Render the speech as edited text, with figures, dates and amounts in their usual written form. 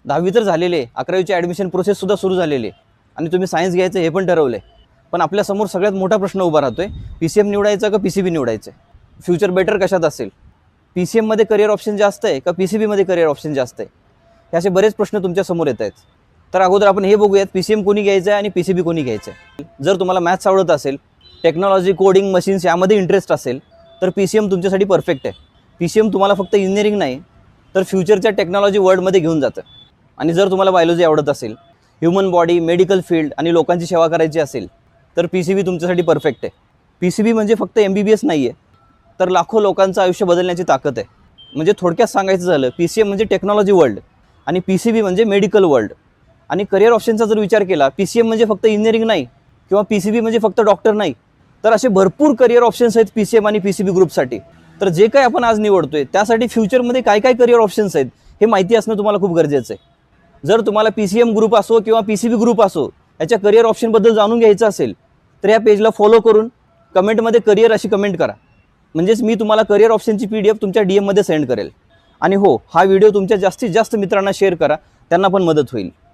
10वी तर झालेले आहे, 11वीची ॲडमिशन प्रोसेससुद्धा सुरू झालेली आहे आणि तुम्ही सायन्स घ्यायचं हे पण ठरवलं आहे. पण आपल्यासमोर सगळ्यात मोठा प्रश्न उभा राहतो आहे, PCM निवडायचा का PCB निवडायचं आहे? फ्युचर बेटर कशात असेल? PCMमध्ये करिअर ऑप्शन जास्त आहे का PCBमध्ये करिअर ऑप्शन जास्त आहे? हे असे बरेच प्रश्न तुमच्यासमोर येत आहेत. तर अगोदर आपण हे बघूयात PCM कोणी घ्यायचं आहे आणि PCB कोणी घ्यायचं आहे. जर तुम्हाला मॅथ्स आवडत असेल, टेक्नॉलॉजी, कोडिंग, मशीन्स यामध्ये इंटरेस्ट असेल तर PCM तुमच्यासाठी परफेक्ट आहे. PCM तुम्हाला फक्त इंजिनिअरिंग नाही तर फ्युचरच्या टेक्नॉलॉजी वर्ल्डमध्ये घेऊन जातं. आणि जर तुम्हाला बायोलॉजी आवडत असेल, ह्युमन बॉडी, मेडिकल फील्ड आणि लोकांची सेवा करायची असेल तर PCB तुमच्यासाठी परफेक्ट आहे. PCB म्हणजे फक्त MBBS नाही आहे, तर लाखो लोकांचं आयुष्य बदलण्याची ताकद आहे. म्हणजे थोडक्यात सांगायचं झालं, PCM म्हणजे टेक्नॉलॉजी वर्ल्ड आणि PCB म्हणजे मेडिकल वर्ल्ड. आणि करिअर ऑप्शनचा जर विचार केला, PCM म्हणजे फक्त इंजिनिअरिंग नाही किंवा PCB म्हणजे फक्त डॉक्टर नाही, तर असे भरपूर करिअर ऑप्शन्स आहेत PCM आणि PCB ग्रुपसाठी. तर जे काही आपण आज निवडतोय त्यासाठी फ्युचरमध्ये काय काय करिअर ऑप्शन्स आहेत हे माहिती असणं तुम्हाला खूप गरजेचं आहे. जर तुम्हाला PCM ग्रुप असो किंवा PCB ग्रुप असो याच्या करिअर ऑप्शनबद्दल जाणून घ्यायचं असेल तर या पेजला फॉलो करून कमेंटमध्ये करिअर अशी कमेंट करा. म्हणजेच मी तुम्हाला करिअर ऑप्शनची PDF तुमच्या DMमध्ये सेंड करेल. आणि हो, हा व्हिडिओ तुमच्या जास्तीत जास्त मित्रांना शेअर करा, त्यांना पण मदत होईल.